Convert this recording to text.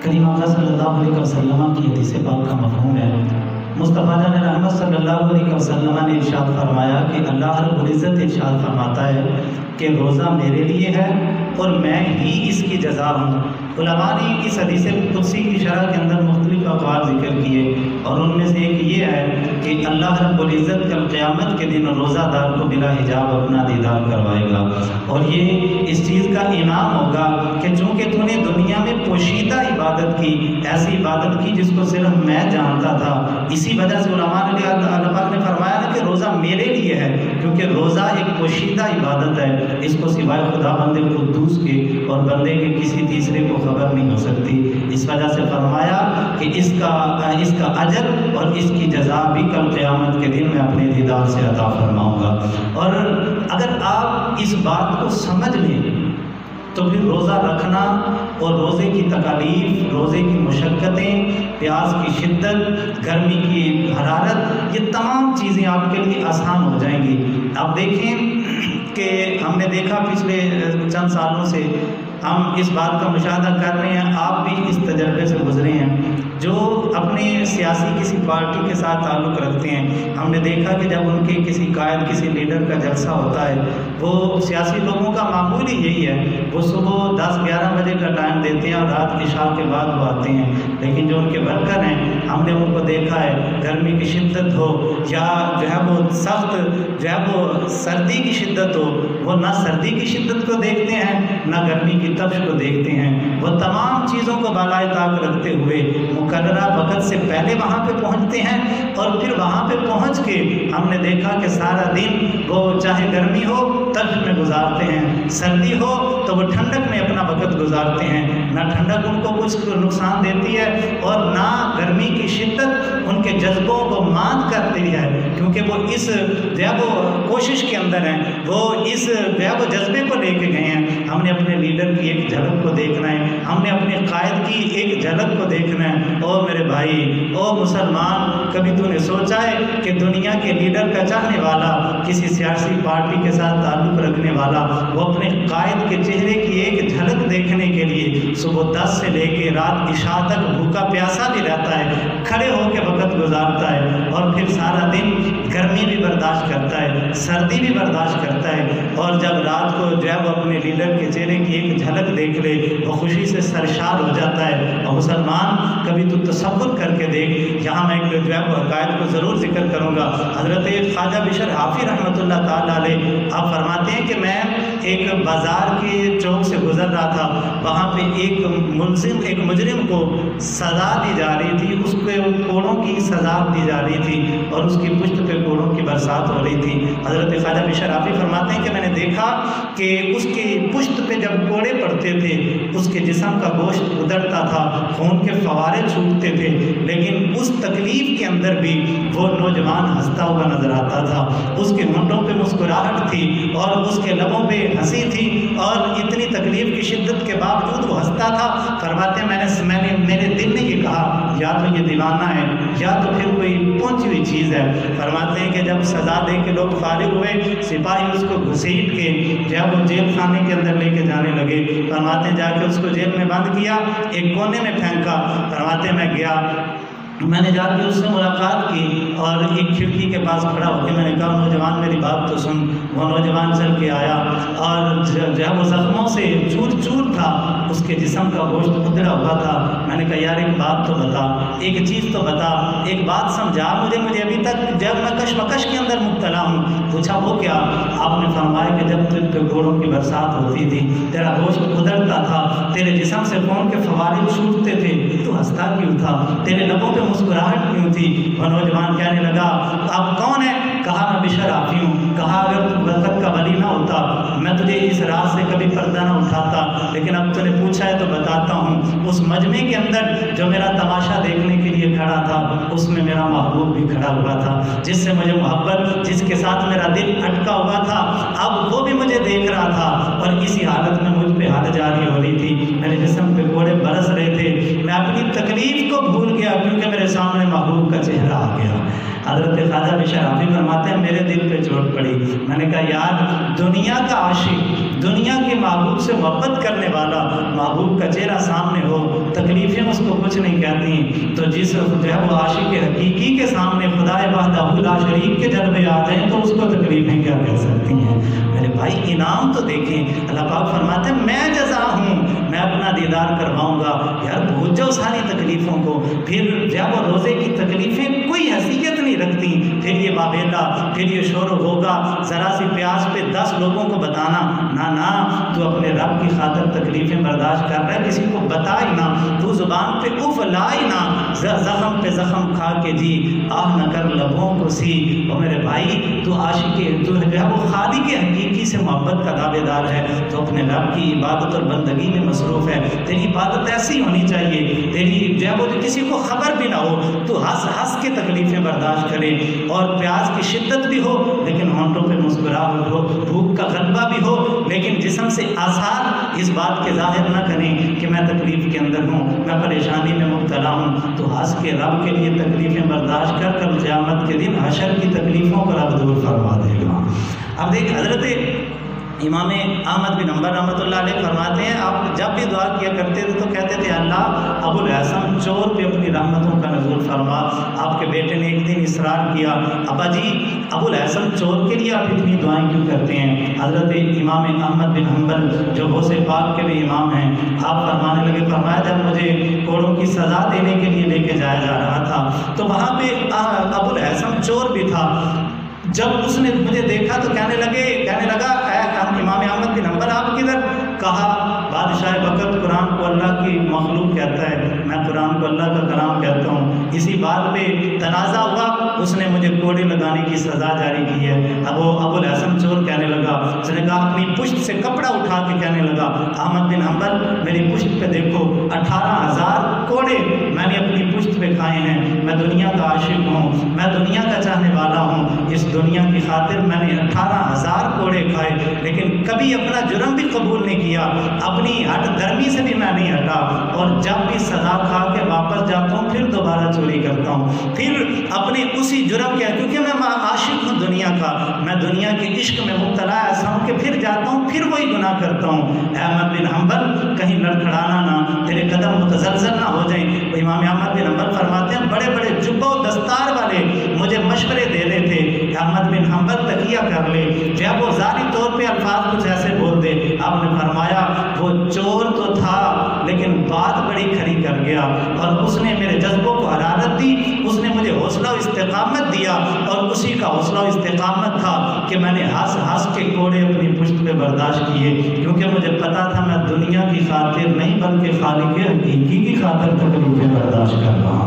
کریم آقا صلی اللہ علیہ وسلم کی حدیث پاک کا مفہوم ہے۔ مصطفیٰ جان رحمت صلی اللہ علیہ وسلم نے ارشاد فرمایا کہ اللہ رب العزت ارشاد فرماتا ہے کہ روزہ میرے لیے ہے اور میں ہی اس کی جزا ہوں۔ علماء نے اس حدیث قدسی کی شرح کے اندر مختلف اقوال ذکر کیے اور ان میں سے ایک یہ ہے کہ اللہ رب العزت کل قیامت کے دن روزہ دار کو بلا حجاب اپنا دیدار کروائے گا، اور یہ اس چیز کا انعام ہوگا کہ چونکہ تو نے دنیا میں پوشیدہ عبادت کی، ایسی عبادت کی جس کو صرف میں جانتا تھا، اسی وجہ سے علماء نے اللہ پاک نے فرمایا نا کہ روزہ میرے لیے ہے، کیونکہ روزہ ایک پوشیدہ عبادت ہے، اس کو سوائے خدا بند قدوس کے اور بندے کے کسی تیسرے کو خبر نہیں ہو سکتی۔ اس وجہ سے فرمایا کہ اس کا اجر اور اس کی جزا بھی کل قیامت کے دن میں اپنے دیدار سے عطا فرماؤں گا۔ اور اگر آپ اس بات کو سمجھ لیں تو پھر روزہ رکھنا اور روزے کی تکالیف، روزے کی مشقتیں، پیاس کی شدت، گرمی کی حرارت، یہ تمام چیزیں آپ کے لیے آسان ہو جائیں گی۔ آپ دیکھیں کہ ہم نے دیکھا پچھلے چند سالوں سے ہم اس بات کا مشاہدہ کر رہے ہیں، آپ بھی اس تجربے سے گزرے ہیں، جو اپنے سیاسی کسی پارٹی کے ساتھ تعلق رکھتے ہیں۔ ہم نے دیکھا کہ جب ان کے کسی قائد، کسی لیڈر کا جلسہ ہوتا ہے، وہ سیاسی لوگوں کا معمول ہی یہی ہے، وہ صبح 10-11 بجے کا ٹائم دیتے ہیں اور رات عشاء کے بعد وہ آتے ہیں، لیکن جو ان کے ورکر ہیں ہم نے ان کو دیکھا ہے، گرمی کی شدت ہو یا جو ہے وہ سخت جو ہے وہ سردی کی شدت ہو، وہ نہ سردی کی شدت کو دیکھتے ہیں نہ گرمی کی تپش کو دیکھتے ہیں، وہ تمام چیزوں کو بالائے طاق رکھتے ہوئے مقررہ وقت سے پہلے وہاں پہ پہنچتے ہیں، اور پھر وہاں پہ پہنچ کے ہم نے دیکھا کہ سارا دن وہ چاہے گرمی ہو تپش میں گزارتے ہیں، سردی ہو تو وہ ٹھنڈک میں اپنا وقت گزارتے ہیں، نہ ٹھنڈک ان کو کچھ نقصان دیتی ہے اور نہ گرمی کی شدت ان کے جذبوں کو مات کرتی ہے، کیونکہ وہ اس جو ہے وہ کوشش کے اندر ہیں، وہ اس جو ہے وہ جذبے کو لے کے گئے ہیں۔ ہم نے اپنے لیڈر کی ایک جھلک کو دیکھنا ہے، ہم نے اپنے قائد کی ایک جھلک کو دیکھنا ہے۔ او میرے بھائی، او مسلمان، کبھی تو نے سوچا ہے کہ دنیا کے لیڈر کا چاہنے والا، کسی سیاسی پارٹی کے ساتھ تعلق رکھنے والا، وہ اپنے قائد کے چہرے کی ایک جھلک دیکھنے کے لیے صبح 10 سے لے کے رات عشاء تک بھوکا پیاسا بھی رہتا ہے، کھڑے ہو کے وقت گزارتا ہے، اور پھر سارا دن گرمی بھی برداشت کرتا ہے، سردی بھی برداشت کرتا ہے، اور جب رات کو جو ہے وہ اپنے لیڈر کے چہرے کی ایک جھلک دیکھ لے وہ خوشی سے سرشار ہو جاتا ہے۔ اور مسلمان، کبھی تو تصور کر کے دیکھ، یہاں میں ایک جو ہے وہ عقائد کو ضرور ذکر کروں گا۔ حضرت خواجہ بشر حافی رحمۃ اللہ تعالیٰ علیہ آپ فرماتے ہیں کہ میں ایک بازار کے چوک سے گزر رہا تھا، وہاں پہ ایک مجرم کو سزا دی جا رہی تھی، اس کو کوڑوں کی سزا دی جا رہی تھی اور اس کی پشت پہ کوڑوں کی برسات ہو رہی تھی۔ حضرت خواجہ بشر حافی فرماتے ہیں کہ میں نے دیکھا کہ اس کی پشت پہ جب کوڑے پڑتے تھے اس کے جسم کا گوشت ادڑتا تھا، خون کے فوارے چھوٹتے تھے، لیکن اس تکلیف کے اندر بھی وہ نوجوان ہنستا ہوا نظر آتا تھا، اس کے ہونٹوں پہ مسکراہٹ تھی اور اس کے لبوں پہ ہنسی تھی، اور اتنی تکلیف کی شدت کے باوجود وہ ہنستا تھا۔ فرماتے ہیں میرے دل نے یہ کہا یا تو یہ دیوانہ ہے یا تو پھر کوئی پہنچی ہوئی چیز ہے۔ فرماتے ہیں کہ جب سزا دے کے لوگ فارغ ہوئے، سپاہی اس کو گھسیٹ کے جب وہ جیل خانے کے اندر لے کے جانے لگے، فرماتے ہیں جا کے اس کو جیل میں بند کیا، ایک کونے میں پھینکا۔ فرماتے ہیں میں گیا، میں نے جا کے اس سے ملاقات کی اور ایک کھڑکی کے پاس کھڑا ہو کے میں نے کہا نوجوان میری بات تو سن۔ وہ نوجوان چل کے آیا اور جو ہے وہ زخموں سے چور چور تھا، اس کے جسم کا گوشت ادڑا ہوا تھا۔ میں نے کہا یار ایک بات تو بتا، ایک چیز تو بتا، ایک بات سمجھا مجھے ابھی تک جب میں کشمکش کے اندر مبتلا ہوں۔ پوچھا وہ کیا؟ آپ نے فرمایا کہ جب تجھ پہ گھوڑوں کی برسات ہوتی تھی، تیرا گوشت ادڑتا تھا، تیرے جسم سے خون کے فوارے چھوٹتے تھے، تو ہنستا کیوں تھا؟ تیرے لبوں پہ مسکراہٹ کیوں تھی؟ وہ نوجوان کہنے لگا آپ کون ہیں؟ کہا میں بشر حافی ہوں۔ کہا اگر تو وقت کا ولی نہ ہوتا میں تجھے اس راز سے کبھی پردہ نہ اٹھاتا، لیکن اب تو نے پوچھا ہے تو بتاتا ہوں۔ اس مجمع کے اندر جو میرا تماشا دیکھنے کے لیے کھڑا تھا اس میں میرا محبوب بھی کھڑا ہوا تھا، جس سے مجھے محبت، جس کے ساتھ میرا دل اٹکا ہوا تھا، اب وہ بھی مجھے دیکھ رہا تھا اور اسی حالت میں مجھ پہ حد جاری ہو رہی تھی، میرے جسم پہ کوڑے برس رہے تھے، میں اپنی تکلیف کو بھول گیا کیونکہ میرے سامنے محبوب کا چہرہ آ گیا۔ حضرت خواجہ بشر حافی فرماتے ہیں میرے دل پہ چوٹ پڑی۔ میں نے کہا یار دنیا کا عاشق، دنیا کے محبوب سے محبت کرنے والا محبوب کا چہرہ سامنے ہو، تکلیفیں اس کو کچھ نہیں کہتی، تو جس جو ہے وہ عاشق حقیقی کے سامنے خدائے وحدہ لا شریک کے جلوے آ جائیں تو اس کو تکلیفیں کیا کہہ سکتی ہیں؟ میرے بھائی انعام تو دیکھیں، اللہ پاک فرماتے ہیں میں جزا ہوں، میں اپنا دیدار کرواؤں گا۔ یار بھول جاؤ ساری تکلیفوں کو، پھر جب وہ روزے کی تکلیفیں کوئی حیثیت نہیں رکھتی، پھر یہ بابیلا، پھر یہ شور ہوگا، ذرا سی پیاس پہ 10 لوگوں کو بتانا، نہ تو اپنے رب کی خاطر تکلیفیں برداشت کر رہا ہے، کسی کو بتا ہی نہ، تو زبان پہ اف لائے نہ، زخم پہ زخم کھا کے جی آہ نہ کر لبوں کو سی۔ اور میرے بھائی تو عاشق تو ہے وہ خالق حقیقی سے محبت کا دعوے دار ہے، تو اپنے رب کی عبادت اور بندگی میں مصروف ہے۔ تیری عبادت ایسی ہونی چاہیے، تیری جب وہ کسی کو خبر بھی نہ ہو تو ہنس ہنس کے تکلیفیں برداشت کرے، اور پیاس کی شدت بھی ہو لیکن ہونٹوں پہ مسکراہٹ ہو، بھوک کا غلبہ بھی ہو لیکن جسم سے آثار اس بات کے ظاہر نہ کریں کہ میں تکلیف کے اندر ہوں، میں پریشانی میں مبتلا ہوں، تو ہنس کے رب کے لیے تکلیفیں برداشت کر کر قیامت کے دن حشر کی تکلیفوں کو رب دور فرما دے گا۔ اب دیکھ حضرت امام احمد بن حنبل رحمۃ اللہ علیہ فرماتے ہیں آپ جب بھی دعا کیا کرتے تھے تو کہتے تھے اللہ ابو الحسن چور پہ اپنی رحمتوں کا نزول فرما۔ آپ کے بیٹے نے ایک دن اصرار کیا، ابا جی ابو الحسن چور کے لیے آپ اتنی دعائیں کیوں کرتے ہیں؟ حضرت امام احمد بن حنبل جو غوث پاک کے بھی امام ہیں، آپ فرمانے لگے، فرمایا جب مجھے کوڑوں کی سزا دینے کے لیے لے کے جایا جا رہا تھا تو وہاں پہ ابو الحسن چور بھی تھا، جب اس نے مجھے دیکھا تو کہنے لگا اے امام احمد بن حنبل آپ کدھر؟ کہا بادشاہ وقت قرآن کو اللہ کی مخلوق کہتا ہے، میں قرآن کو اللہ کا کلام کہتا ہوں۔ اسی بات پہ تنازع ہوا، اس نے مجھے کوڑے لگانے کی سزا جاری کی ہے۔ اب وہ ابو الحسن چور کہنے لگا، اس نے کہا اپنی پشت سے کپڑا اٹھا کے کہنے لگا احمد بن حنبل میری پشت پہ دیکھو 18,000 کوڑے میں نے اپنی پشت پہ کھائے ہیں، میں دنیا کا عاشق ہوں، میں دنیا کا چاہنے والا ہوں، اس دنیا کی خاطر میں نے 18,000 کوڑے کھائے لیکن کبھی اپنا جرم بھی قبول نہیں کیا، اپنی ہٹ درمی سے بھی میں نہیں ہٹا، اور جب بھی سزا کھا کے واپس جاتا ہوں پھر دوبارہ چوری کرتا ہوں، پھر اپنے اسی جرم کے، کیونکہ میں عاشق ہوں دنیا کا، میں دنیا کے عشق میں مبتلا ایسا ہوں کہ پھر جاتا ہوں پھر وہی گناہ کرتا ہوں۔ احمد بن حنبل کہیں لڑکھڑانا نہ، تیرے قدم متزلزل نہ ہو جائیں۔ امام احمد بن حنبل فرماتے ہیں بڑے بڑے جبہ و دستار والے مجھے مشورے دے رہے تھے احمد بن حنبل تقیہ کر لے، جب وہ ظاہری طور پہ الفاظ کچھ ایسے بول دے، آپ نے فرمایا وہ چور تو تھا لیکن بات بڑی کھری کر گیا، اور اس نے میرے جذبوں کو حرارت دی، اس نے مجھے حوصلہ و استقامت دیا، اور اسی کا حوصلہ و استقامت تھا کہ میں نے ہنس ہنس کے کوڑے اپنی پشت پہ برداشت کیے، کیونکہ مجھے پتا تھا میں دنیا کی خاطر نہیں بلکہ خالق حقیقی کی خاطر تکلیفیں برداشت کر رہا ہوں۔